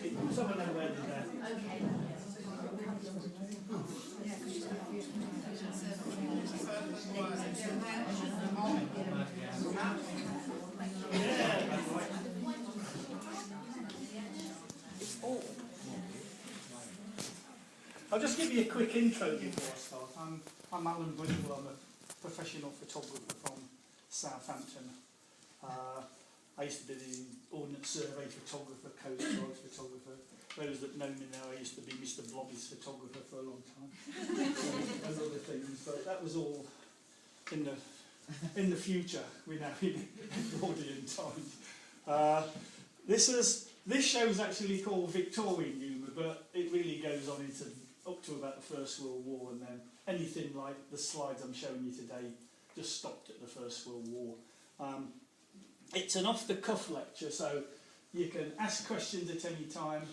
keep them so I know where they're there. I'll just give you a quick intro before I start. I'm Alan Brindle. I'm a professional photographer from Southampton. I used to be the Ordnance Survey photographer, Coast Guard photographer. Those that know me now, I used to be Mr. Blobby's photographer for a long time. And other things, but that was all in the future. We're now in Edwardian times. This show's actually called Victorian humour, but it really goes on into up to about the First World War, and then anything like the slides I'm showing you today just stopped at the First World War. It's an off-the-cuff lecture, so you can ask questions at any time.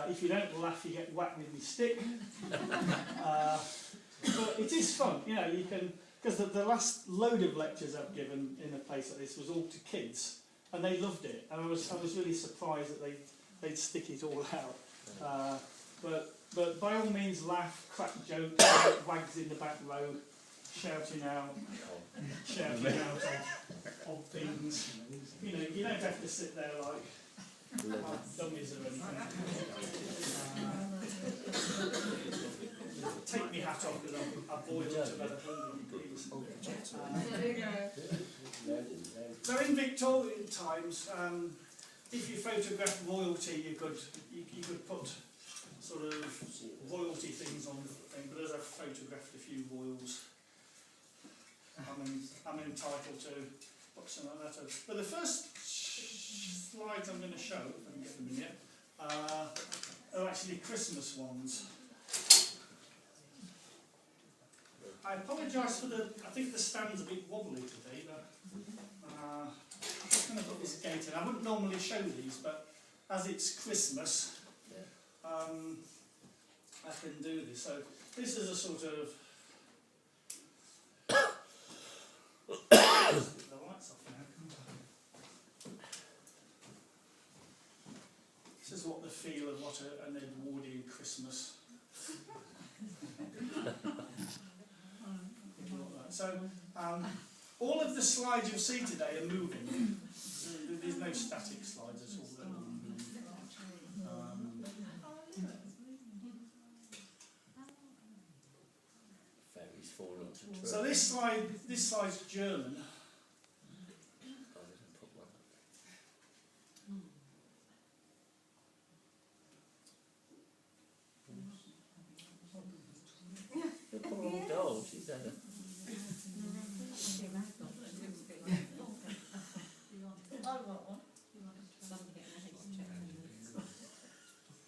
If you don't laugh, you get whacked with your stick. But it is fun, you know. You can, because the last load of lectures I've given in a place like this was all to kids, and they loved it. And I was really surprised that they'd stick it all out. But by all means, laugh, crack jokes, wags in the back row, shouting out of things. You know, you don't have to sit there like dummies or anything. Take me hat off because I boiled to about 100 degrees. So in Victorian times, if you photographed royalty, you could put sort of royalty things on the thing. But as I've photographed a few royals, I'm entitled to put some of that. But the first slides I'm going to show, if I can get them in here, are actually Christmas ones. I apologise for I think the stand's a bit wobbly today, but I'm just going to put this gate in. I wouldn't normally show these, but as it's Christmas, I can do this. So this is a sort of the lights off now. This is what the feel of what an Edwardian Christmas. So all of the slides you'll see today are moving. There's no static slides at all. They're all moving. So this slide's German.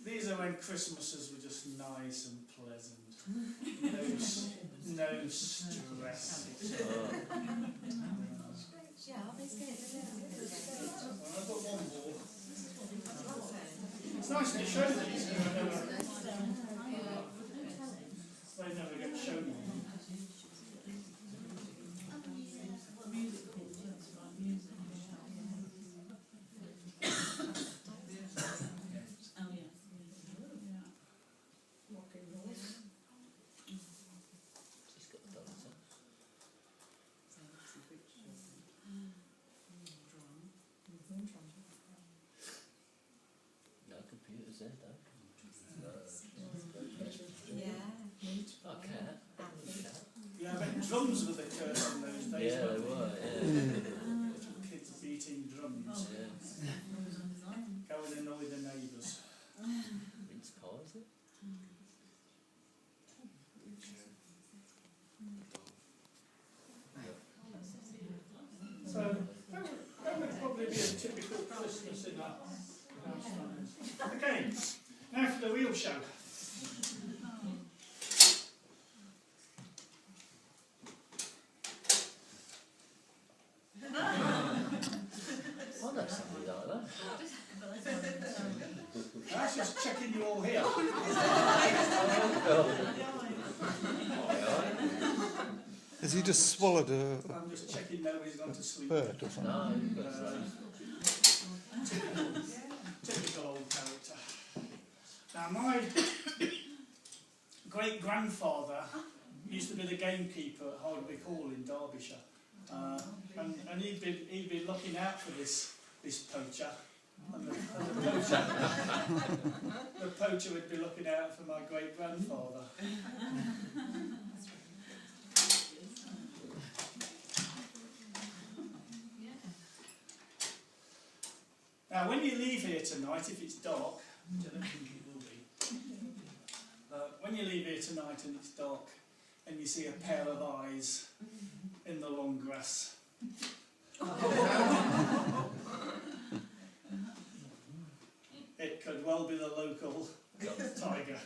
These are when Christmases were just nice and pleasant. No stress. I've got one more. It's nice to show these. They never get shown. Drums were the curse in those days. Yeah, they were. Little kids beating drums. Go and annoy the neighbours. Mince pie, is it? So that would probably be a typical Christmas in our house. Okay, now for the real show. That's just checking you all here. Has he just swallowed a I'm just checking nobody's gone to sleep. bird or something? Typical old character. Now my great-grandfather used to be the gamekeeper at Hardwick Hall in Derbyshire, and he'd been looking out for this poacher, and the poacher would be looking out for my great-grandfather. Now, when you leave here tonight, if it's dark, which I don't think it will be, when you leave here tonight and it's dark, and you see a pair of eyes in the long grass, it could well be the local tiger.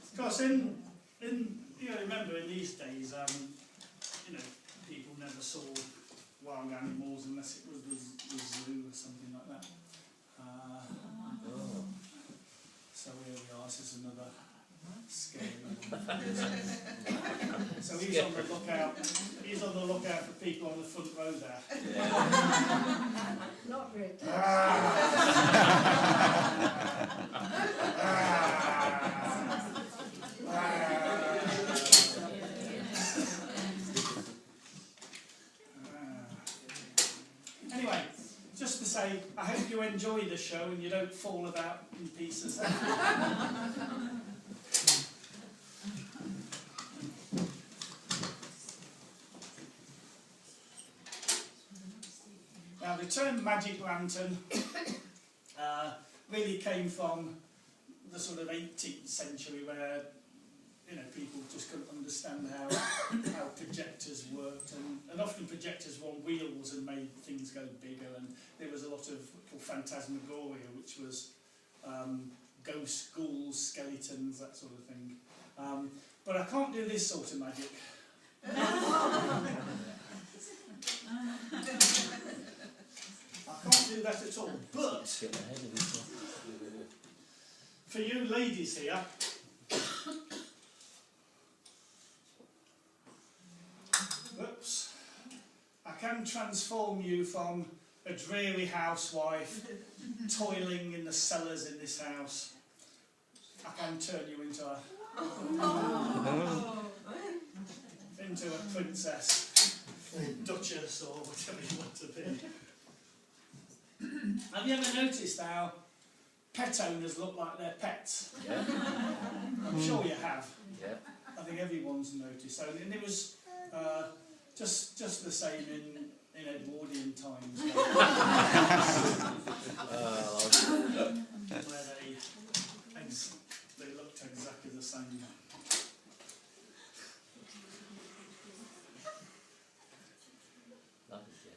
Of course, remember in these days, people never saw wild animals unless it was the zoo or something like that. So here we are, this is another scary one. So he's on the lookout for people on the front row there. Not very Anyway, just to say, I hope you enjoy the show and you don't fall about in pieces. Now, the term magic lantern really came from the sort of 18th century, where people just couldn't understand how projectors worked, and often projectors were on wheels and made things go bigger, and there was a lot of phantasmagoria, which was ghosts, ghouls, skeletons, that sort of thing. But I can't do this sort of magic. I can't do that at all, but for you ladies here, whoops, I can transform you from a dreary housewife toiling in the cellars in this house. I can turn you into a princess or duchess or whatever you want to be. Have you ever noticed how pet owners look like their pets? Yeah. I'm sure you have. Yeah. I think everyone's noticed. So, and it was just the same in Edwardian times, where they looked exactly the same.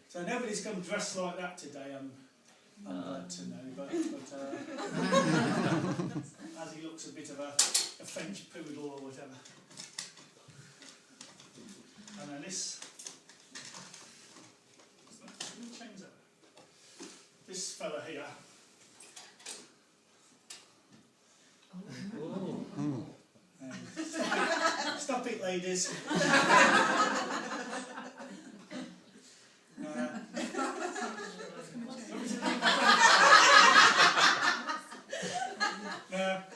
So nobody's come dressed like that today. I'm glad to know, but as he looks a bit of a French poodle or whatever. And then this, let me change that. This fella here. Stop it, ladies.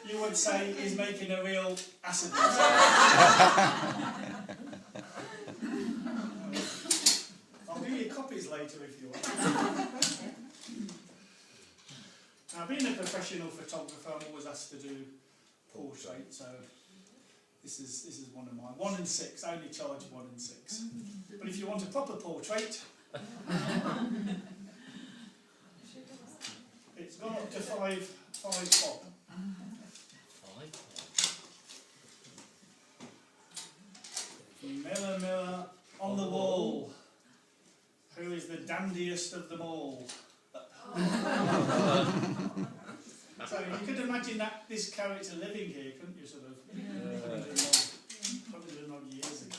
You would say he's making a real acid test. I'll give you copies later if you want. Now, being a professional photographer, I'm always asked to do portraits, so this is one of mine. 1 and 6, I only charge 1 and 6. But if you want a proper portrait, it's gone up to 5 bob. Mirror, mirror on the wall, who is the dandiest of them all? So you could imagine this character living here, couldn't you, sort of, probably odd years ago.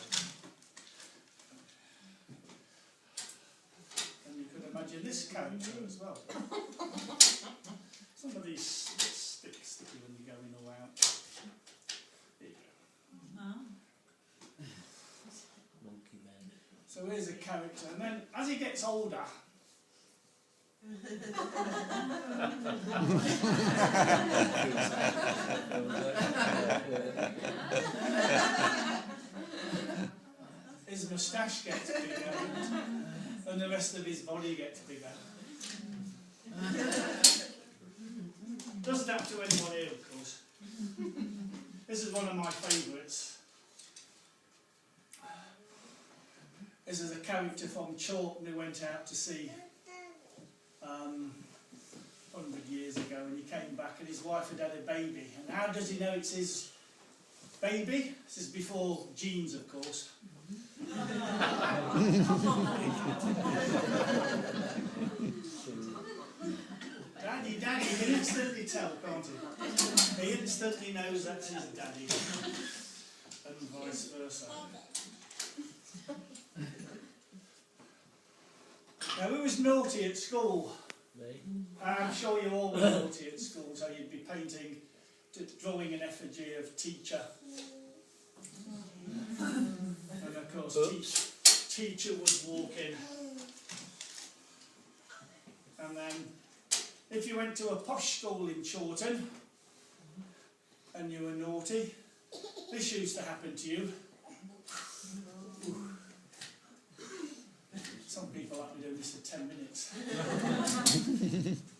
And you could imagine this character as well. Some of these sticky when you go in or out. There you go. So here's a character, and then as he gets older, His moustache gets bigger and the rest of his body gets bigger. Doesn't happen to anyone here, of course. This is one of my favourites. This is a character from Chawton who went out to sea 100 years ago, and he came back and his wife had had a baby. And how does he know it's his baby? This is before genes, of course. Daddy, Daddy, he can instantly tell, can't he? He instantly knows that's his daddy, and vice versa. Now, who was naughty at school? Me. I'm sure you all were naughty at school, so you'd be painting, drawing an effigy of teacher. And of course, teacher would walk in. And then, if you went to a posh school in Chawton, and you were naughty, this used to happen to you. Some people have to do this for 10 minutes.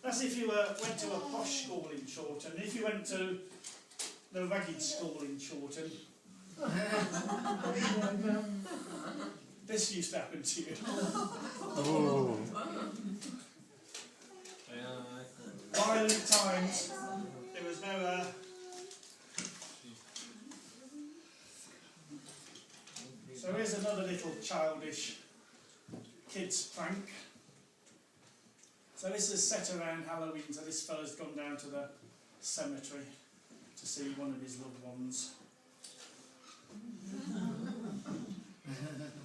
That's if you went to a posh school in Chawton. If you went to the ragged school in Chawton, this used to happen to you. Oh. Violent times. There was no... So here's another little childish kids prank. So this is set around Halloween, so this fella's gone down to the cemetery to see one of his loved ones.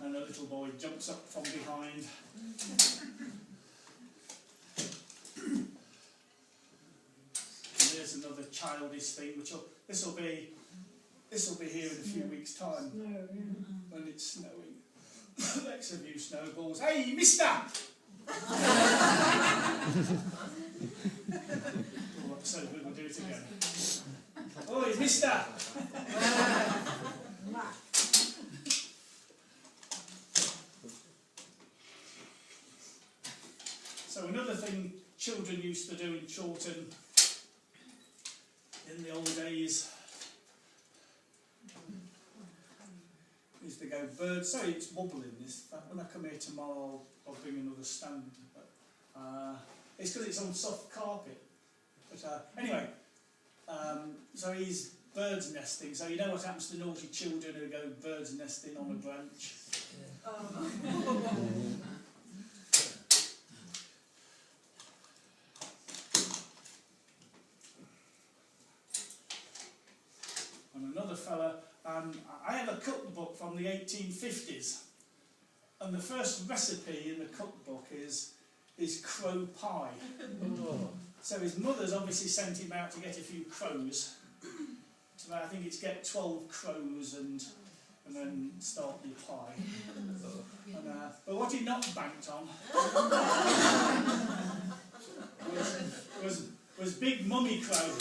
And a little boy jumps up from behind. And there's another childish thing, this will be here in a few weeks' time when it's snowing. Let's have you snowballs. Hey, mister! Oh, so good, we'll do it again. Oi, mister! So another thing children used to do in Chawton in the old days used to go birds. Sorry, it's wobbling this. When I come here tomorrow, I'll bring another stand. It's because it's on soft carpet. But anyway, so he's birds nesting. So you know what happens to naughty children who go birds nesting on a branch? And another fella. I have a cookbook from the 1850s, and the first recipe in the cookbook is crow pie. Oh. So his mother's obviously sent him out to get a few crows. So I think it's get 12 crows and then start the pie. And, but what he not banked on was big mummy crow.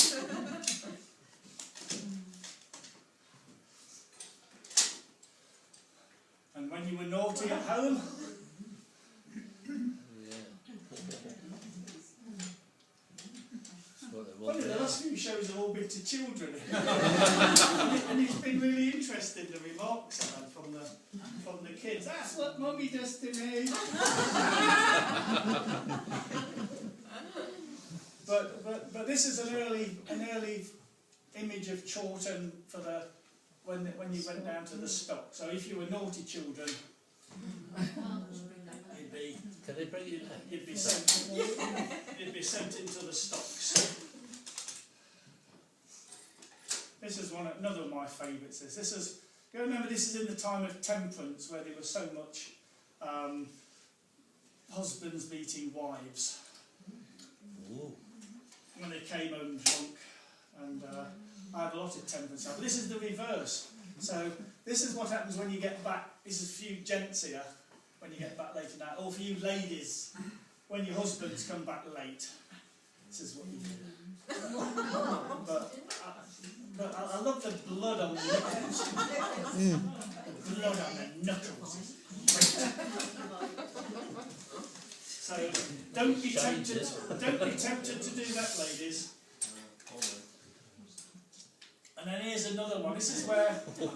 And when you were naughty at home, funny, the last few shows have all been to children. And it's been really interesting, the remarks I've had from the kids. That's what mummy does to me. But this is an early image of Chawton for the when you went down to the stock. So if you were naughty children, Can they bring you back? you'd be sent into the stocks. This is another of my favourites. You remember this is in the time of temperance, where there was so much husbands beating wives. Ooh. When they came home drunk, and I have a lot of temperance. But this is the reverse. So this is what happens when you get back. This is a few gents here when you get back later night, or for you ladies when your husbands come back late, this is what you do. But I love the blood on the knuckles. The blood on the knuckles. So don't be tempted to do that, ladies. And then here's another one. This is where, you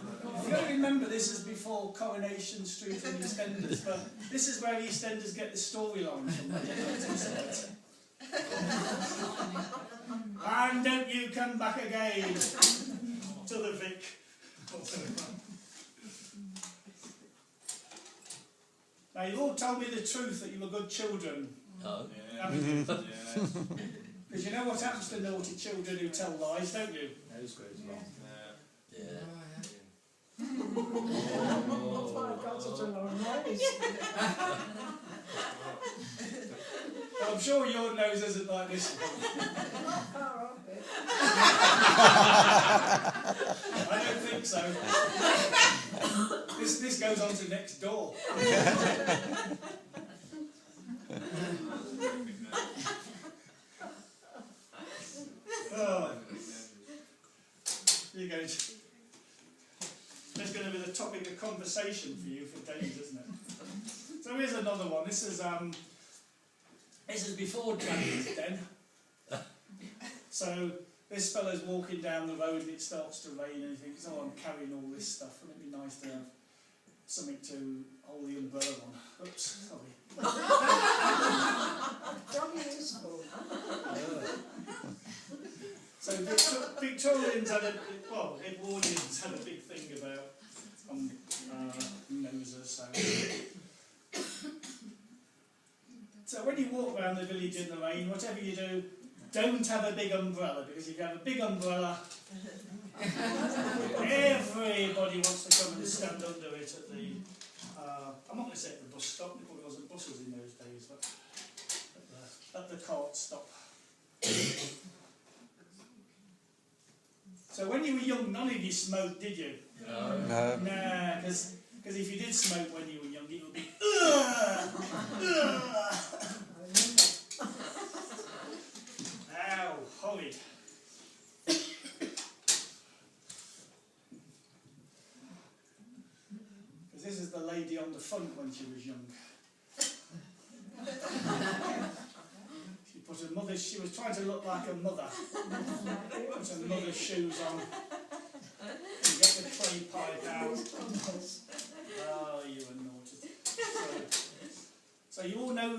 got to remember, this is before Coronation Street and EastEnders, but this is where EastEnders get the storyline from. And don't you come back again to the Vic. Now, you've all told me the truth that you were good children. No. Because you know what happens to naughty children who tell lies, don't you? Nose goes long. Yeah. That's why I've got such a long nose. I'm sure your nose isn't like this one. Far off it. I don't think so. This goes on to next door. Oh. You're going to... There's going to be the topic of conversation for you for days, isn't it? So here's another one. This is before Danny's den. So this fella's walking down the road and it starts to rain and he thinks, oh, I'm carrying all this stuff and it'd be nice to have something to hold the umbrella on. Oops, sorry. Very useful. So Victorians had Edwardians had a big thing about noses. So when you walk around the village in the rain, whatever you do, don't have a big umbrella, because if you have a big umbrella, everybody wants to come and stand under it at the, I'm not going to say at the bus stop, there probably wasn't buses in those days, but at the cart stop. So when you were young, none of you smoked, did you? No. Nah, because if you did smoke when you were young, it would be ow, horrid. Because this is the lady on the front when she was young. She was trying to look like a mother. Put her mother's shoes on and get the clay pipe out. Oh, you were naughty. So you all know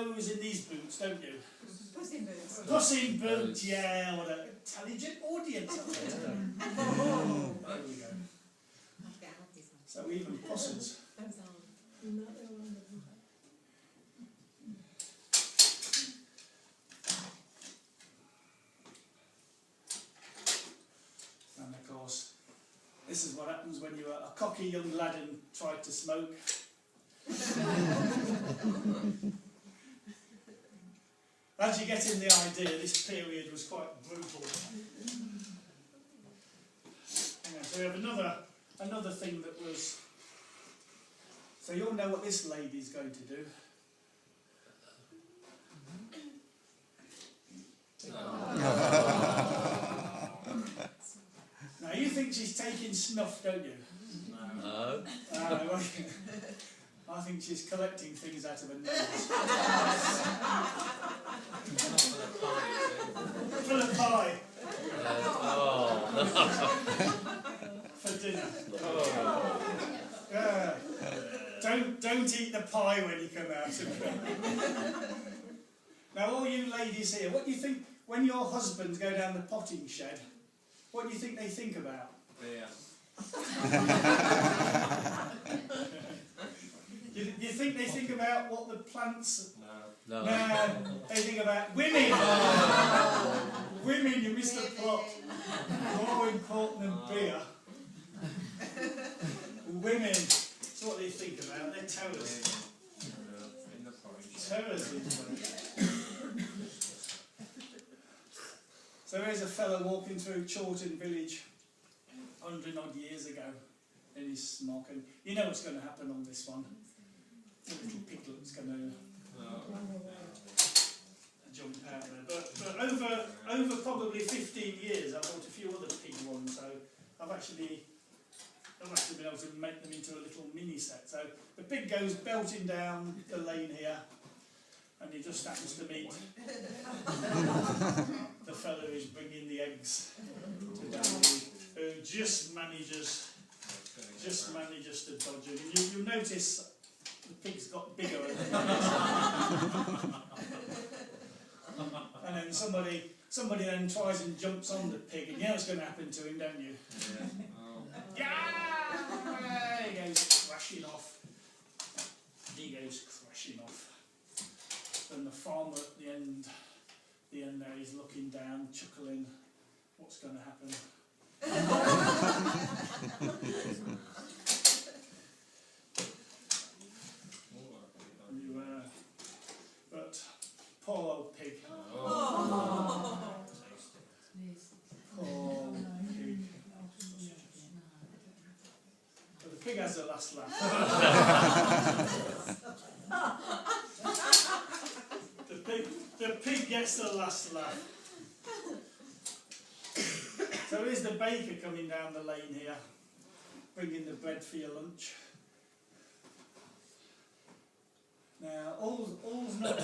who's in these boots, don't you? Puss in Boots. Puss in Boots, yeah, what an intelligent audience. There we go. So even pussers. And of course, this is what happens when you're a cocky young lad and tried to smoke. As you're getting the idea, this period was quite brutal. So we have another thing that was... So you'll know what this lady's going to do. Now you think she's taking snuff, don't you? No. I think she's collecting things out of her nose. Full of pie. For dinner. Don't eat the pie when you come out of it. Now all you ladies here, what do you think when your husbands go down the potting shed? What do you think they think about? Beer. You think they think about what the plants... No. No, they think about women! Women, you missed the plot. More important than beer. Women, that's what they think about. They're terrorists. Terrorists. So here's a fellow walking through Chawton village 100 odd years ago in his smock, and you know what's going to happen on this one. The little piglet's going to jump out there. But over probably 15 years, I've bought a few other pig ones, so I've actually been able to make them into a little mini set. So the pig goes belting down the lane here, and he just happens to meet the fellow who's bringing the eggs to Danny, who just manages to dodge him. You'll notice the pig's got bigger and then somebody then tries and jumps on the pig, and you know what's going to happen to him, don't you? Yeah! He goes crashing off. And the farmer at the end there, he's looking down, chuckling. What's going to happen? But poor old pig. Poor old pig. But the pig has the last laugh. The pig gets the last laugh. So here's the baker coming down the lane here, bringing the bread for your lunch. Now, all's not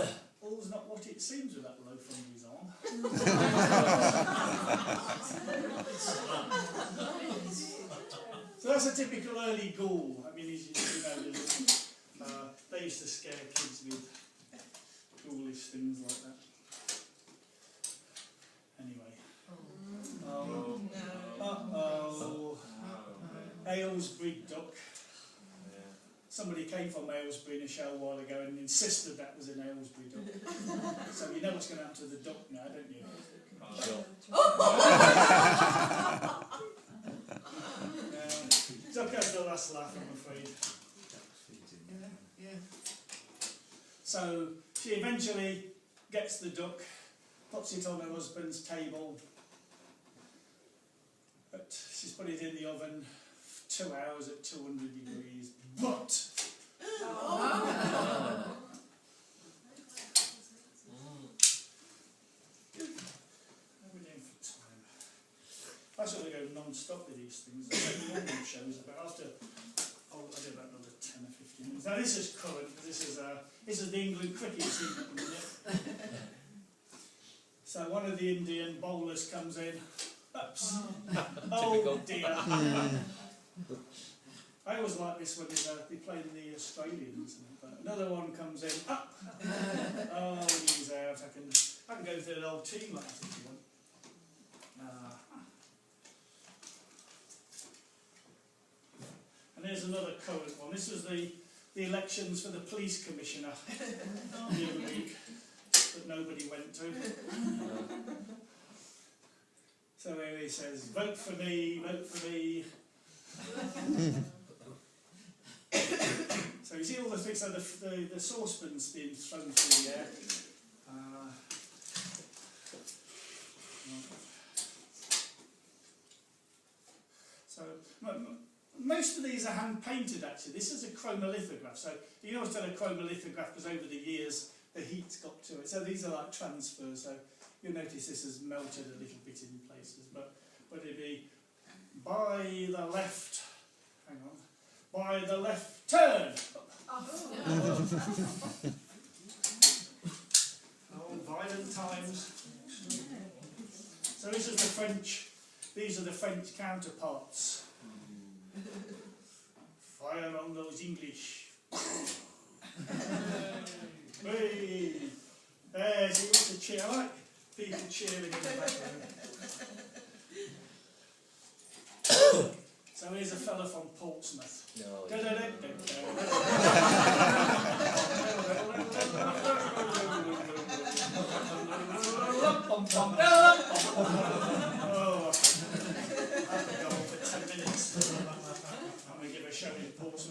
what it seems with that loaf under his arm. So that's a typical early ghoul. I mean, they used to scare kids with ghoulish things like that. Anyway. Aylesbury duck. Somebody came from Aylesbury in a show a while ago and insisted that was an Aylesbury duck. So you know what's going to happen to the duck now, don't you? Duck has the last laugh, I'm afraid. So she eventually gets the duck, puts it on her husband's table, but she's put it in the oven 2 hours at 200 degrees. But I sort of go non-stop with these things. I make normal shows about after. I do about another 10 or 15 minutes. Now this is current. This is the England cricket team at the minute. So one of the Indian bowlers comes in. Oops. Oh dear. I always like this when they play the Australians. But another one comes in. Up. Oh, he's out. I can go through the whole team like that if you want. And here's another current one. This was the elections for the police commissioner the other week that nobody went to. So here he says, vote for me, vote for me. So you see all the things, so the saucepan's being thrown through the air. So most of these are hand painted actually. This is a chromolithograph. So you always tell a chromolithograph because over the years the heat's got to it. So these are like transfers. So you'll notice this has melted a little bit in places. But it'd be by the left, hang on, by the left turn. Oh, violent times. So this is the French, these are the French counterparts. Fire on those English. Hey, there, see what's a cheer? I like people cheering in the background. So here's a fella from Portsmouth.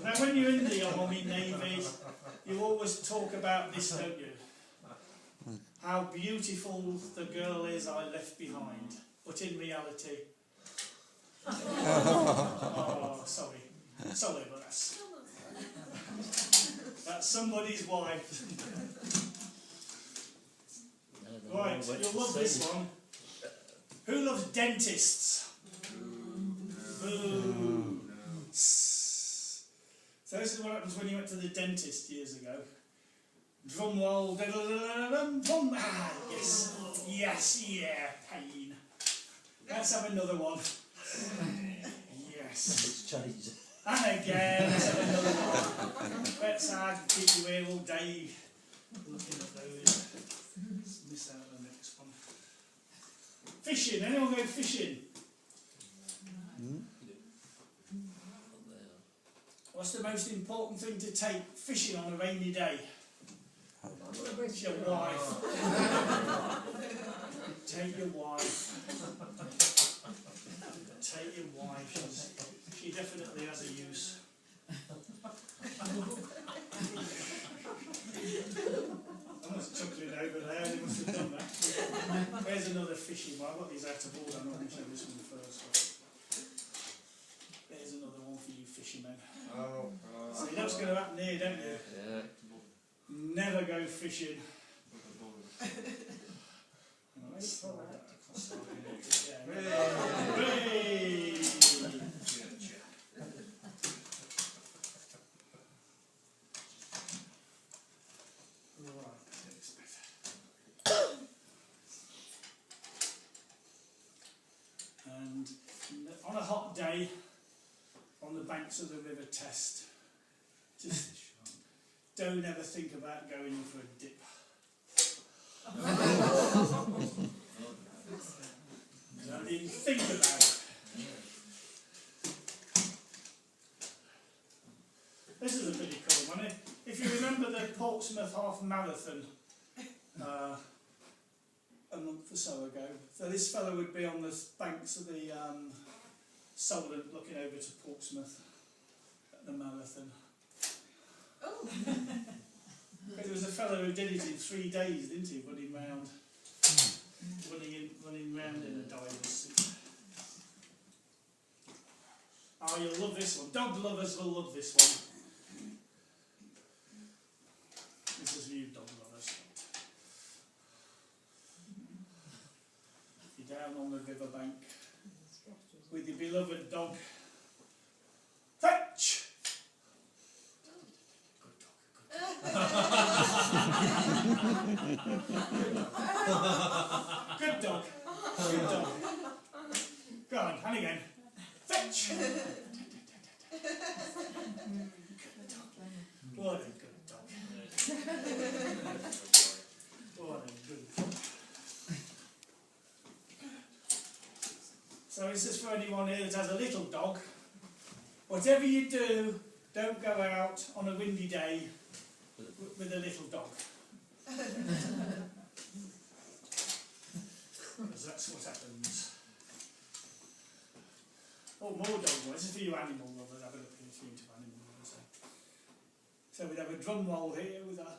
Now when you're in the Army, Navy, you always talk about this, don't you? How beautiful the girl is I left behind. But in reality... oh, sorry, but That's somebody's wife. Right, you'll love this one. Who loves dentists? Boo. So this is what happens when you went to the dentist years ago. Drum roll, drum. Ah, yes, yes, yeah, pain. Let's have another one. Yes. It's changed. And again, let's have another one. Let's keep you here all day looking at those. Miss out the next one. Fishing, anyone go fishing? What's the most important thing to take fishing on a rainy day? It's your wife. Take your wife. Take your wife. She definitely has a use. I was chuckling over there, they must have done that. There's another fishing one. I've got these out of order, I'm not going to show this one first. There's another one for you fishermen. So you know what's going to happen here, don't you? Yeah. Never go fishing. Wait for that. Hooray! And on a hot day, on the banks of the River Test, just don't ever think about going in for a dip. Don't even think about it. This is a pretty cool one. If you remember the Portsmouth Half Marathon a month or so ago, so this fellow would be on the banks of the Solent looking over to Portsmouth at the marathon. Oh. There was a fellow who did it in 3 days, didn't he? Running round in a diver's suit. Oh, you'll love this one. Dog lovers will love this one. This is for you, dog lovers. You're down on the riverbank with your beloved dog. Fetch! Good dog. Good dog. Go on, and again. Fetch! Good dog. What a good dog. What a good dog. So is this for anyone here that has a little dog? Whatever you do, don't go out on a windy day with a little dog. Because that's what happens. Oh, more dog boys. This is for you animal lovers. Have a look if you're into animal lovers. So we'd have a drum roll here with a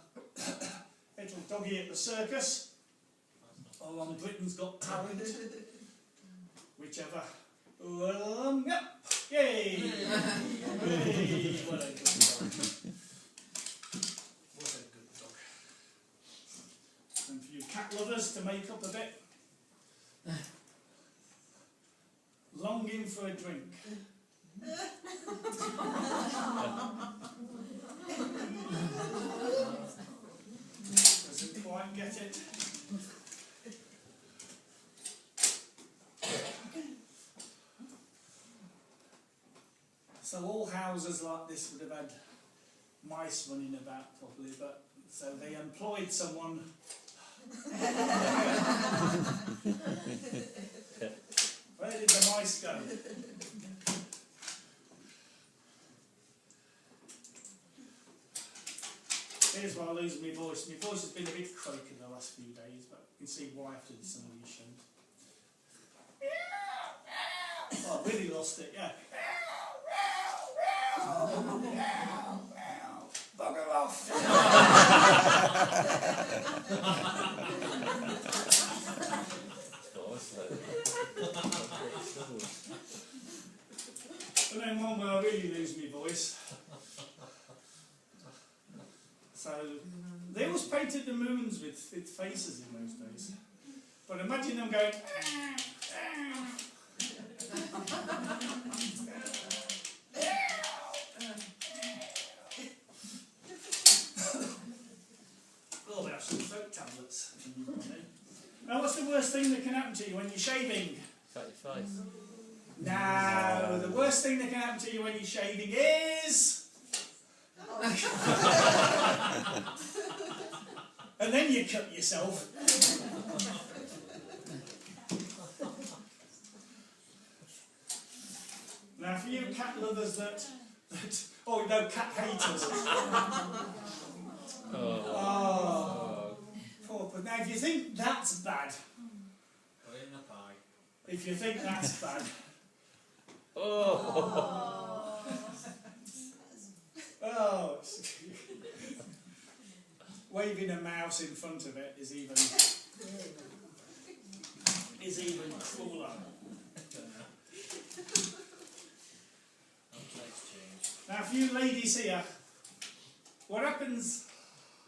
little doggy at the circus, or on Britain's Got Talent. Whichever. Yep. Yay! Hooray! What a good dog. What a good dog. And for you cat lovers to make up a bit. Longing for a drink. Doesn't quite get it. So all houses like this would have had mice running about probably, but so they employed someone. Where did the mice go? Here's where I lose my voice. My voice has been a bit croaky the last few days, but you can see why after some of these shows. Oh, I really lost it, yeah. Bugger off! And then one where I really lose my voice. So they always painted the moons with faces in those days. But imagine them going. Oh, they have some throat tablets. Now, what's the worst thing that can happen to you when you're shaving? Cut your face. No, the worst thing that can happen to you when you're shaving is. And then you cut yourself. Now, for you cat lovers that oh no, cat haters. Oh, poor. But now, if you think that's bad, Put it in the pie. if you think that's bad, Oh. oh, waving a mouse in front of it is even crueler. Now, for you ladies here, what happens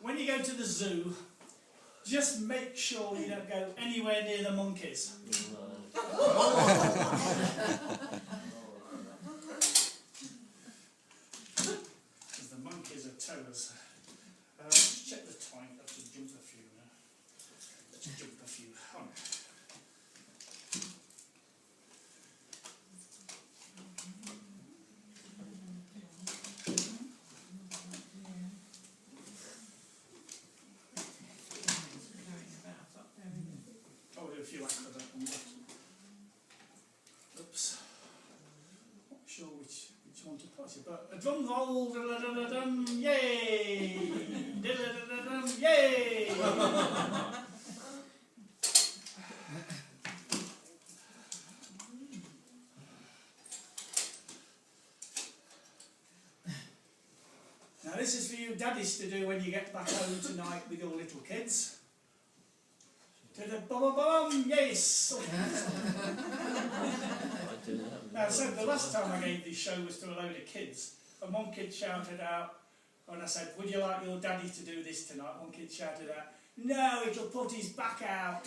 when you go to the zoo? Just make sure you don't go anywhere near the monkeys. Because the monkeys are terrors. Let's check the time. Let's just jump a few now. Let's jump a few. On. Oh, we'll do a few after that one. Oops. Not sure which one to put it, but a drum roll, da-da-da-da-dum, yay! Da-da-da-da-dum, yay! Now this is for you daddies to do when you get back home tonight with your little kids. Da-da-bum-bum, yes! Now, so the last time I gave this show was to a load of kids, and one kid shouted out, and I said, would you like your daddy to do this tonight? One kid shouted out, no, it'll put his back out.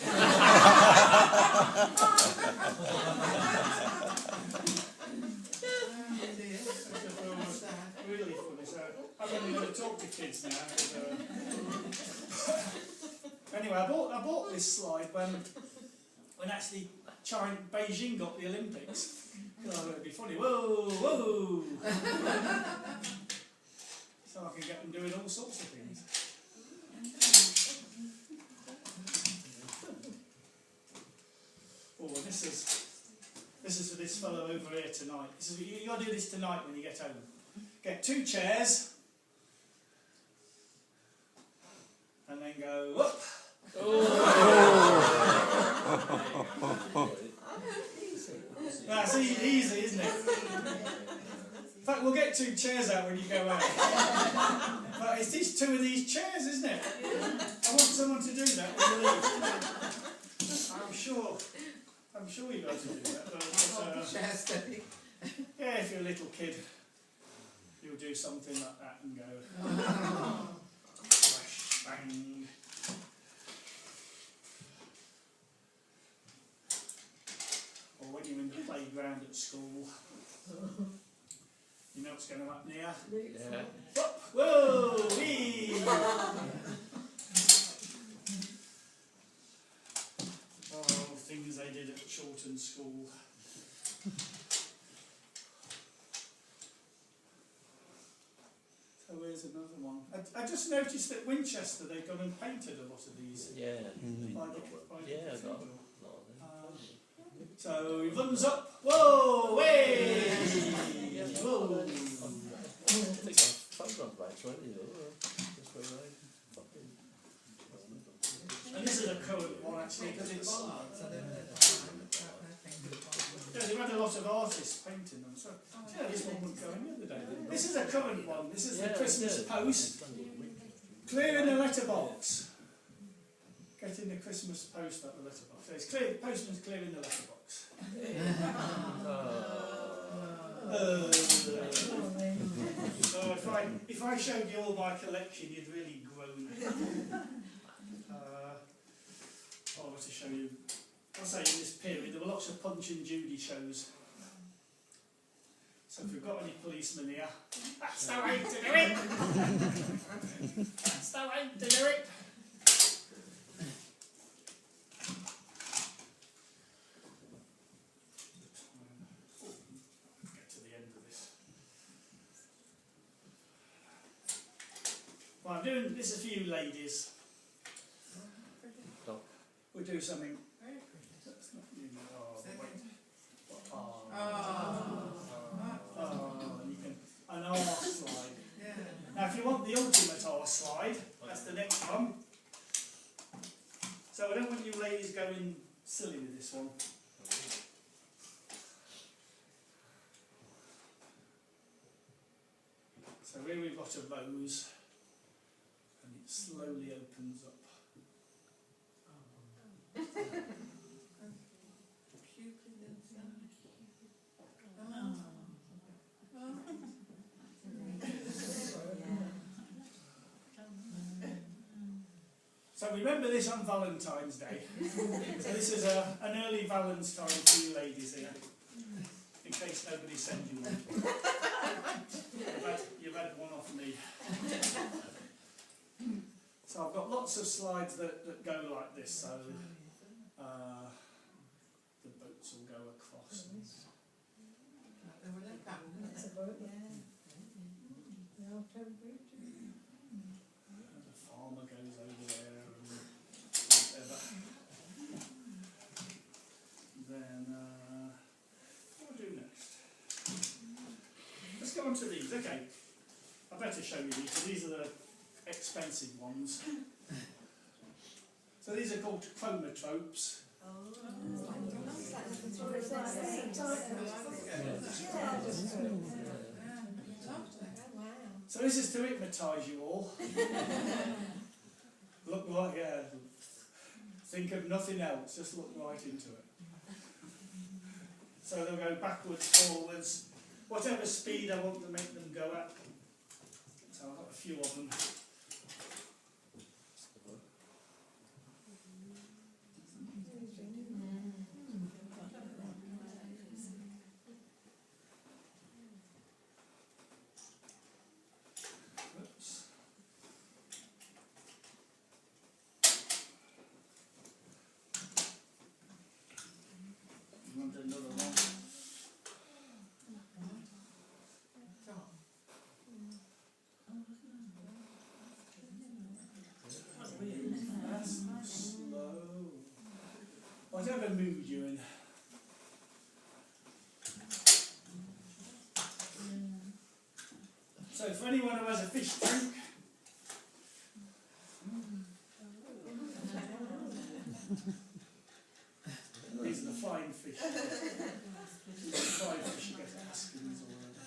Really funny, so I'm only going to talk to kids now. Anyway, I bought this slide when actually Beijing got the Olympics. Oh, it'd be funny. Whoa, whoa! So I can get them doing all sorts of things. Oh, and this is for this fellow over here tonight. You got to do this tonight when you get home. Get 2 chairs, and then go up. That's easy, isn't it? In fact, we'll get 2 chairs out when you go out. But it's these 2 of these chairs, isn't it? I want someone to do that when you leave. I'm sure you guys will do that. But, yeah, if you're a little kid, you'll do something like that and go. Flash, bang. Or when you're in the playground at school, you know what's going to happen here? Yeah. Whoop, whoa, wee! Oh, things they did at Chawton School. So where's another one? I just noticed that Winchester, they've gone and painted a lot of these. Yeah. By the Yeah, I got cathedral. a lot of them. So he runs up. Whoa, way! Whoa! I think I've photographed that actually. Just where And this is a current one actually because it's. Yeah, they've had a lot of artists painting them. So yeah, this one wouldn't go in the other day. This is a current one. This is the Christmas post. Clearing the letterbox. Getting the Christmas post out the letterbox. So it's clear. The postman's clearing the letterbox. So if I showed you all my collection, you'd really groan. I want to show you. I'll say in this period there were lots of Punch and Judy shows. So if we've got any policemen here, that's the way to do it. That's the way to do it. Get to the end of this. Well, I'm doing this for you ladies. We'll do something. That's not you. Oh, wait. You can an R slide. Now, if you want the ultimate R slide, that's the next one. So I don't want you ladies going silly with this one. So here we've got a rose, and it slowly opens up. So remember this on Valentine's Day. So this is an early Valentine for you ladies here, in case nobody sends you one. You've had one off me. So I've got lots of slides that go like this, so the boats will go across. That's a boat, yeah. The farmer goes over there and whatever. Then what do I do next? Let's go on to these. Okay, I better show you these. So these are the expensive ones. So these are called chromatropes. So this is to hypnotise you all. Look right, yeah. Think of nothing else, just look right into it. So they'll go backwards, forwards, whatever speed I want to make them go at. So I've got a few of them. Another one. That's slow. Whatever mood you're in. So for anyone who has a fish tank, these are the flying fish. These are the flying fish you get at Haskins or whatever.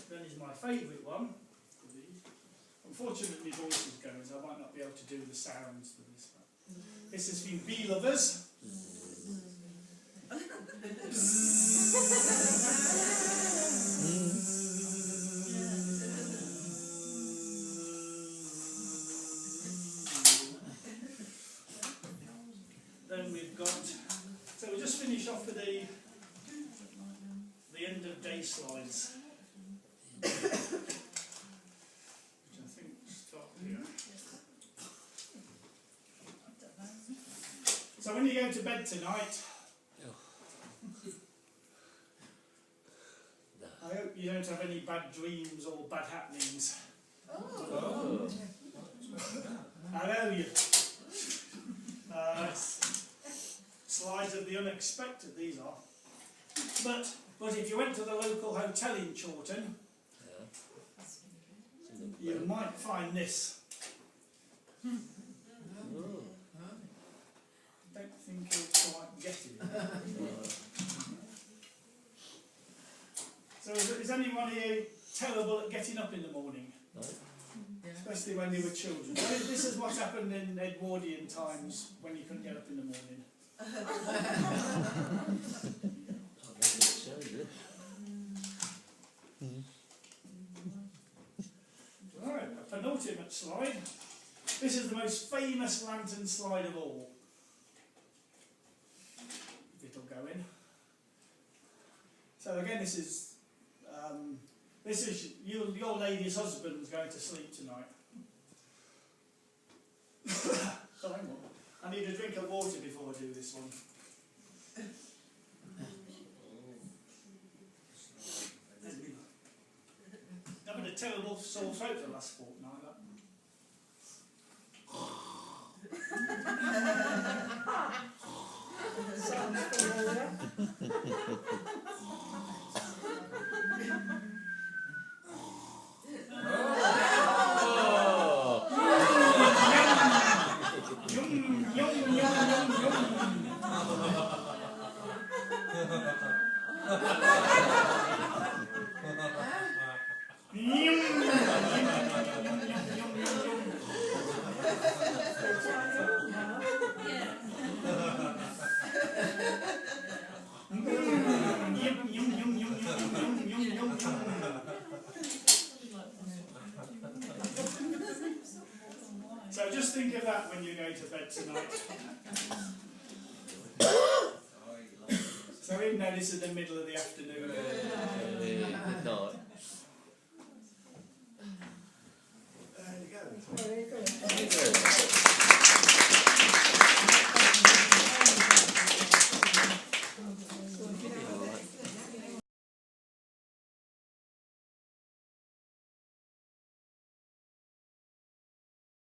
Then is my favourite one. Unfortunately, my voice is going, so I might not be able to do the sounds for this. This is for you bee lovers. Then we've got, so we'll just finish off with the end of day slides, which I think start here. So when you go to bed tonight, I hope you don't have any bad dreams or bad happenings. Oh. I know you. Slides of the unexpected, these are. But if you went to the local hotel in Chawton, you might find this. I don't think you'll quite get it. So is anyone here terrible at getting up in the morning? No. Especially when they were children. This is what happened in Edwardian times when you couldn't get up in the morning. Right, a penultimate slide. This is the most famous lantern slide of all. If it'll go in. So again, this is your lady's husband's going to sleep tonight. So hang on. I need a drink of water before I do this one. I've had a terrible sore throat the last fortnight. Sounds familiar. So just think of that when you go to bed tonight. So even though this is the middle of the afternoon,